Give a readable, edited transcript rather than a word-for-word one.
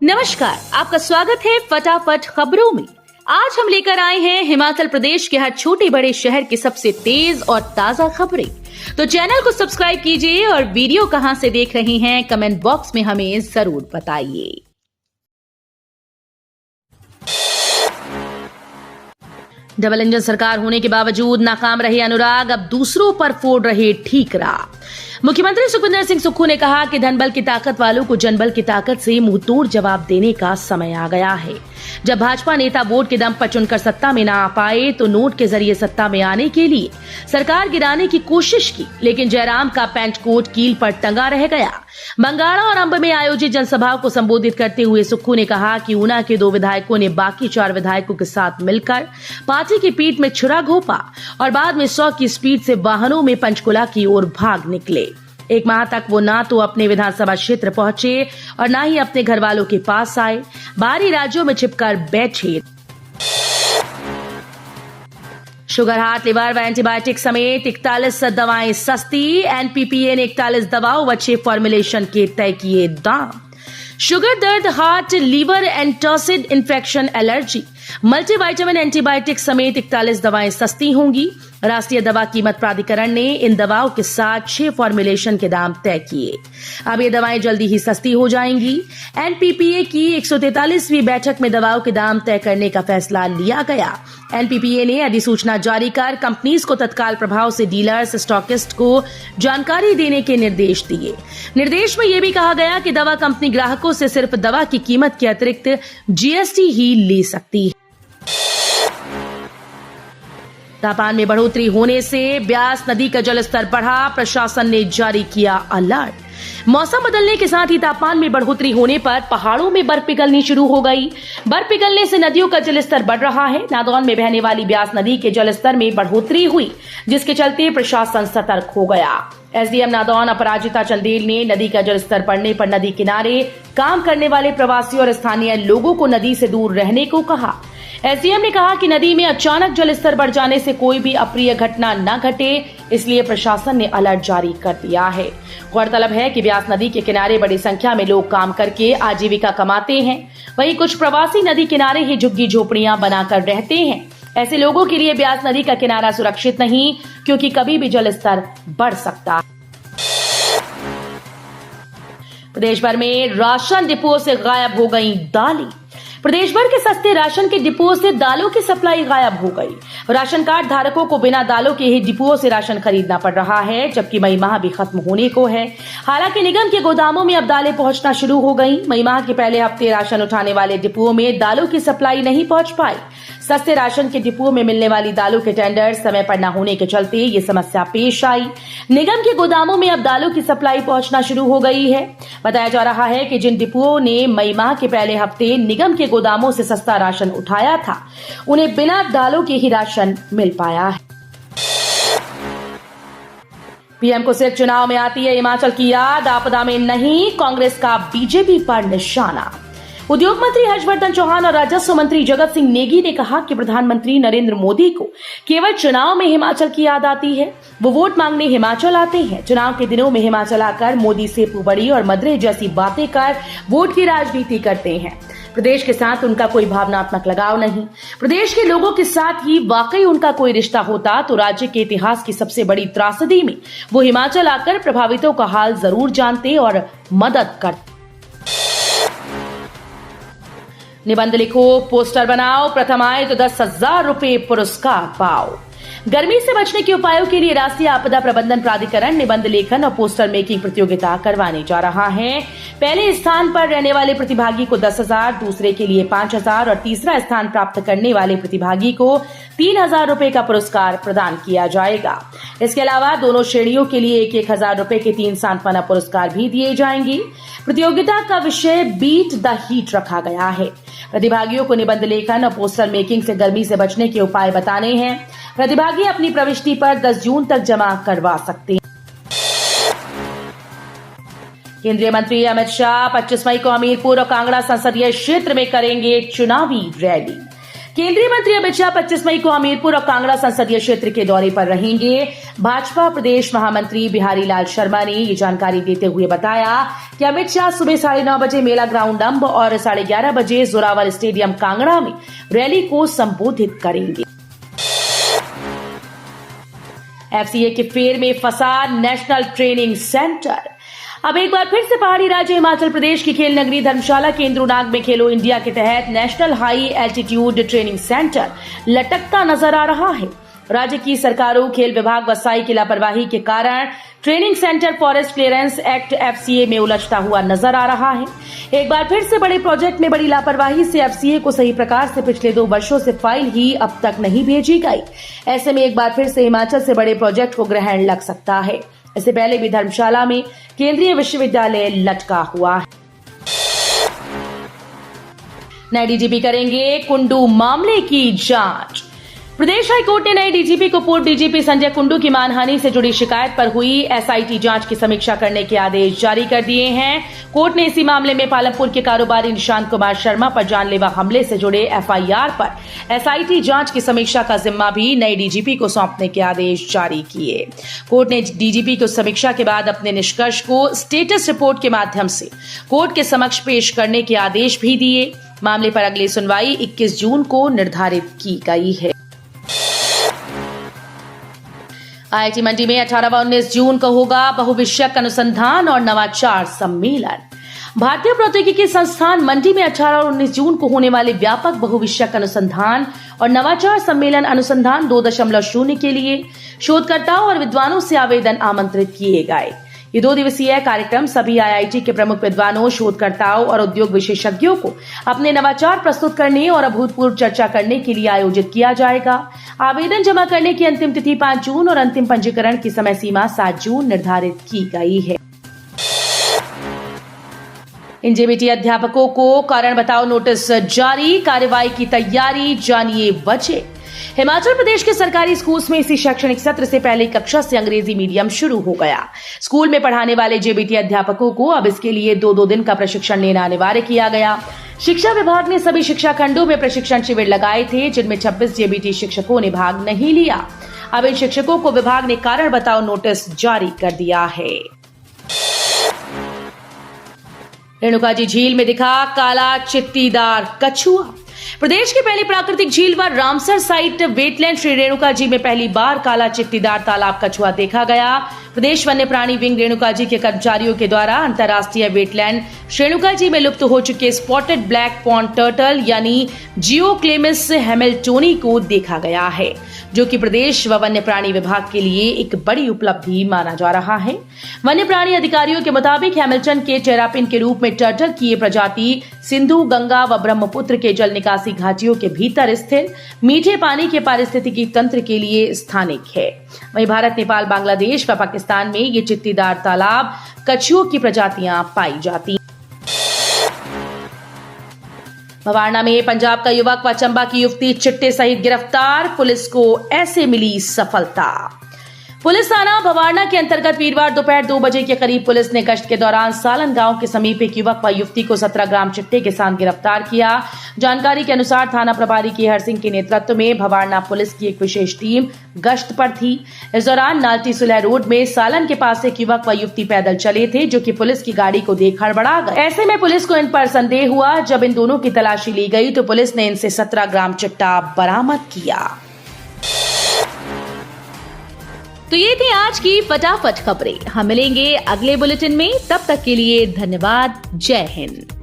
नमस्कार, आपका स्वागत है फटाफट खबरों में। आज हम लेकर आए हैं हिमाचल प्रदेश के हर छोटे बड़े शहर की सबसे तेज और ताजा खबरें। तो चैनल को सब्सक्राइब कीजिए और वीडियो कहां से देख रहे हैं कमेंट बॉक्स में हमें जरूर बताइए। डबल इंजन सरकार होने के बावजूद नाकाम रहे अनुराग, अब दूसरों पर फोड़ रहे ठीकरा। मुख्यमंत्री सुखविंदर सिंह सुक्खू ने कहा कि धनबल की ताकत वालों को जनबल की ताकत से मुंहतोड़ जवाब देने का समय आ गया है। जब भाजपा नेता वोट के दम पर चुनकर सत्ता में ना आ पाए तो नोट के जरिए सत्ता में आने के लिए सरकार गिराने की कोशिश की, लेकिन जयराम का पैंट कोट कील पर टंगा रह गया। बंगाड़ा और अंब में आयोजित जनसभाओं को संबोधित करते हुए सुक्खू ने कहा कि ऊना के 2 विधायकों ने बाकी 4 विधायकों के साथ मिलकर पार्टी की पीठ में छुरा घोंपा और बाद में 100 की स्पीड से वाहनों में पंचकुला की ओर भाग निकले। 1 माह तक वो ना तो अपने विधानसभा क्षेत्र पहुंचे और ना ही अपने घर वालों के पास आए, बाहरी राज्यों में छिपकर बैठे। शुगर, हार्ट, लिवर व एंटीबायोटिक समेत 41 दवाएं सस्ती। एनपीपीए ने 41 दवाओं व 6 फॉर्मुलेशन के तय किए दाम। शुगर, दर्द, heart, liver, antacid, infection, allergy, multivitamin, antibiotic समेत 41 दवाएं सस्ती होंगी। राष्ट्रीय दवा कीमत प्राधिकरण ने इन दवाओं के साथ 6 फॉर्मुलेशन के दाम तय किए। अब ये दवाएं जल्दी ही सस्ती हो जाएंगी। एनपीपीए की 143वीं बैठक में दवाओं के दाम तय करने का फैसला लिया गया। एनपीपीए ने अधिसूचना जारी कर कंपनीज को तत्काल प्रभाव से डीलर्स, स्टॉकिस्ट को जानकारी देने के निर्देश दिए। निर्देश में यह भी कहा गया कि दवा कंपनी ग्राहकों से सिर्फ दवा की कीमत के अतिरिक्त जीएसटी ही ले सकती है। तापमान में बढ़ोतरी होने से ब्यास नदी का जलस्तर बढ़ा, प्रशासन ने जारी किया अलर्ट। मौसम बदलने के साथ ही तापमान में बढ़ोतरी होने पर पहाड़ों में बर्फ पिघलनी शुरू हो गई। बर्फ पिघलने से नदियों का जलस्तर बढ़ रहा है। नादौन में बहने वाली ब्यास नदी के जलस्तर में बढ़ोतरी हुई, जिसके चलते प्रशासन सतर्क हो गया। एसडीएम नादौन अपराजिता चंदेल ने नदी का जलस्तर बढ़ने पर नदी किनारे काम करने वाले प्रवासी और स्थानीय लोगों को नदी से दूर रहने को कहा। एसडीएम ने कहा कि नदी में अचानक जलस्तर बढ़ जाने से कोई भी अप्रिय घटना न घटे, इसलिए प्रशासन ने अलर्ट जारी कर दिया है। गौरतलब है कि ब्यास नदी के किनारे बड़ी संख्या में लोग काम करके आजीविका कमाते हैं। वहीं कुछ प्रवासी नदी किनारे ही झुग्गी झोपड़ियां बनाकर रहते हैं। ऐसे लोगों के लिए ब्यास नदी का किनारा सुरक्षित नहीं, क्योंकि कभी भी जलस्तर बढ़ सकता है। प्रदेश भर में राशन डिपो से गायब हो गई दालें। प्रदेश भर के सस्ते राशन के डिपो से दालों की सप्लाई गायब हो गई। राशन कार्ड धारकों को बिना दालों के ही डिपुओं से राशन खरीदना पड़ रहा है, जबकि मई माह भी खत्म होने को है। हालांकि निगम के गोदामों में अब दालें पहुंचना शुरू हो गई। मई माह के पहले हफ्ते राशन उठाने वाले डिपुओं में दालों की सप्लाई नहीं पहुंच पाई। सस्ते राशन के डिपुओं में मिलने वाली दालों के टेंडर समय पर न होने के चलते ये समस्या पेश आई। निगम के गोदामों में अब दालों की सप्लाई पहुंचना शुरू हो गई है। बताया जा रहा है कि जिन डिपुओं ने मई माह के पहले हफ्ते निगम के गोदामों से सस्ता राशन उठाया था, उन्हें बिना दालों के ही राशन मिल पाया है। पीएम को सिर्फ चुनाव में आती है हिमाचल की याद, आपदा में नहीं, कांग्रेस का बीजेपी पर निशाना। उद्योग मंत्री हर्षवर्धन चौहान और राजस्व मंत्री जगत सिंह नेगी ने कहा कि प्रधानमंत्री नरेंद्र मोदी को केवल चुनाव में हिमाचल की याद आती है। वो वोट मांगने हिमाचल आते हैं। चुनाव के दिनों में हिमाचल आकर मोदी से पुबड़ी और मदरे जैसी बातें कर वोट की राजनीति करते हैं। प्रदेश के साथ उनका कोई भावनात्मक लगाव नहीं। प्रदेश के लोगों के साथ ही वाकई उनका कोई रिश्ता होता तो राज्य के इतिहास की सबसे बड़ी त्रासदी में वो हिमाचल आकर प्रभावितों का हाल जरूर जानते और मदद करते। निबंध लिखो, पोस्टर बनाओ, प्रथम आए तो 10,000 रुपए पुरस्कार पाओ। गर्मी से बचने के उपायों के लिए राष्ट्रीय आपदा प्रबंधन प्राधिकरण निबंध लेखन और पोस्टर मेकिंग प्रतियोगिता करवाने जा रहा है। पहले स्थान पर रहने वाले प्रतिभागी को 10,000, दूसरे के लिए 5,000 और तीसरा स्थान प्राप्त करने वाले प्रतिभागी को 3,000 रुपए का पुरस्कार प्रदान किया जाएगा। इसके अलावा दोनों श्रेणियों के लिए 1,000 रुपए के 3 सांत्वना पुरस्कार भी दिए जाएंगे। प्रतियोगिता का विषय बीट द हीट रखा गया है। प्रतिभागियों को निबंध लेखन और पोस्टर मेकिंग से गर्मी से बचने के उपाय बताने हैं। प्रतिभागी अपनी प्रविष्टि पर 10 जून तक जमा करवा सकते हैं। केंद्रीय मंत्री अमित शाह 25 मई को हमीरपुर और कांगड़ा संसदीय क्षेत्र में करेंगे चुनावी रैली। केंद्रीय मंत्री अमित शाह 25 मई को हमीरपुर और कांगड़ा संसदीय क्षेत्र के दौरे पर रहेंगे। भाजपा प्रदेश महामंत्री बिहारी लाल शर्मा ने ये जानकारी देते हुए बताया कि अमित शाह सुबह 9:30 बजे मेला ग्राउंड अंब और 11:30 बजे जोरावर स्टेडियम कांगड़ा में रैली को संबोधित करेंगे। एफसीए के फेर में फंसा नेशनल ट्रेनिंग सेंटर। अब एक बार फिर से पहाड़ी राज्य हिमाचल प्रदेश की खेल नगरी धर्मशाला के इंद्रुनाग में खेलो इंडिया के तहत national high altitude training centre लटकता नजर आ रहा है। राज्य की सरकारों, खेल विभाग व साई की लापरवाही के कारण training centre forest clearance act FCA में उलझता हुआ नजर आ रहा है। एक बार फिर से बड़े प्रोजेक्ट में बड़ी लापरवाही से एफसीए को सही प्रकार से पिछले 2 वर्षों से फाइल ही अब तक नहीं भेजी गई। ऐसे में एक बार फिर से हिमाचल से बड़े प्रोजेक्ट को ग्रहण लग सकता है। इससे पहले भी धर्मशाला में केंद्रीय विश्वविद्यालय लटका हुआ है। नए डीजीपी करेंगे कुंडू मामले की जांच। प्रदेश हाईकोर्ट ने नए डीजीपी को पूर्व डीजीपी संजय कुंडू की मानहानि से जुड़ी शिकायत पर हुई एसआईटी जांच की समीक्षा करने के आदेश जारी कर दिए हैं। कोर्ट ने इसी मामले में पालमपुर के कारोबारी निशांत कुमार शर्मा पर जानलेवा हमले से जुड़े एफआईआर पर एसआईटी जांच की समीक्षा का जिम्मा भी नए डीजीपी को सौंपने के आदेश जारी किए। कोर्ट ने डीजीपी को समीक्षा के बाद अपने निष्कर्ष को स्टेटस रिपोर्ट के माध्यम से कोर्ट के समक्ष पेश करने के आदेश भी दिए। मामले पर अगली सुनवाई 21 जून को निर्धारित की गई है। आईआईटी मंडी में 18 व 19 जून को होगा बहुविषयक अनुसंधान और नवाचार सम्मेलन। भारतीय प्रौद्योगिकी संस्थान मंडी में 18 और 19 जून को होने वाले व्यापक बहुविषयक अनुसंधान और नवाचार सम्मेलन अनुसंधान 2.0 के लिए शोधकर्ताओं और विद्वानों से आवेदन आमंत्रित किए गए। ये 2 दिवसीय कार्यक्रम सभी आईआईटी के प्रमुख विद्वानों, शोधकर्ताओं और उद्योग विशेषज्ञों को अपने नवाचार प्रस्तुत करने और अभूतपूर्व चर्चा करने के लिए आयोजित किया जाएगा। आवेदन जमा करने की अंतिम तिथि 5 जून और अंतिम पंजीकरण की समय सीमा 7 जून निर्धारित की गई है। इन जेबीटी अध्यापकों को कारण बताओ नोटिस जारी, कार्रवाई की तैयारी, जानिए वजह। हिमाचल प्रदेश के सरकारी स्कूल्स में इसी शैक्षणिक सत्र से पहली कक्षा से अंग्रेजी मीडियम शुरू हो गया। स्कूल में पढ़ाने वाले जेबीटी अध्यापकों को अब इसके लिए 2 दिन का प्रशिक्षण लेना अनिवार्य किया गया। शिक्षा विभाग ने सभी शिक्षा खंडों में प्रशिक्षण शिविर लगाए थे, जिनमें 26 जेबीटी शिक्षकों ने भाग नहीं लिया। अब इन शिक्षकों को विभाग ने कारण बताओ नोटिस जारी कर दिया है। रेणुकाजी झील में दिखा काला चित्तीदार कछुआ। प्रदेश की पहली प्राकृतिक झील व Ramsar site wetland Shri Renuka ji में पहली बार काला चित्तीदार तालाब कछुआ देखा गया। प्रदेश वन्य प्राणी विंग रेणुका जी के कर्मचारियों के द्वारा अंतर्राष्ट्रीय वेटलैंड रेणुका जी में लुप्त हो चुके स्पॉटेड ब्लैक पॉन्ड टर्टल यानी जियोक्लेमिस हैमिल्टोनी को देखा गया है, जो कि प्रदेश व वन्य प्राणी विभाग के लिए एक बड़ी उपलब्धि माना जा रहा है। वन्य प्राणी अधिकारियों के मुताबिक हैमिल्टन के टेरापिन के रूप में टर्टल की ये प्रजाति सिंधु, गंगा व ब्रह्मपुत्र के जल निकासी घाटियों के भीतर स्थित मीठे पानी के पारिस्थितिकी तंत्र के लिए स्थानिक है। वहीं भारत, नेपाल, बांग्लादेश व पाकिस्तान में ये चित्तीदार तालाब कछुओं की प्रजातियां पाई जाती। भवारना में पंजाब का युवक व चंबा की युवती चिट्टे सहित गिरफ्तार, पुलिस को ऐसे मिली सफलता। पुलिस थाना भवारना के अंतर्गत वीरवार दोपहर 2 बजे के करीब पुलिस ने गश्त के दौरान सालन गांव के समीप एक युवक व युवती को 17 ग्राम चिट्टे के साथ गिरफ्तार किया। जानकारी के अनुसार थाना प्रभारी केहर सिंह के नेतृत्व में भवारना पुलिस की एक विशेष टीम गश्त पर थी। इस दौरान नाल्टी सुलह रोड में सालन के पास एक युवक व युवती पैदल चले थे, जो कि पुलिस की गाड़ी को देख हड़बड़ा गए। ऐसे में पुलिस को इन पर संदेह हुआ। जब इन दोनों की तलाशी ली गई तो पुलिस ने इनसे 17 ग्राम चिट्टा बरामद किया। तो ये थी आज की फटाफट खबरें। हम मिलेंगे अगले बुलेटिन में, तब तक के लिए धन्यवाद। जय हिंद।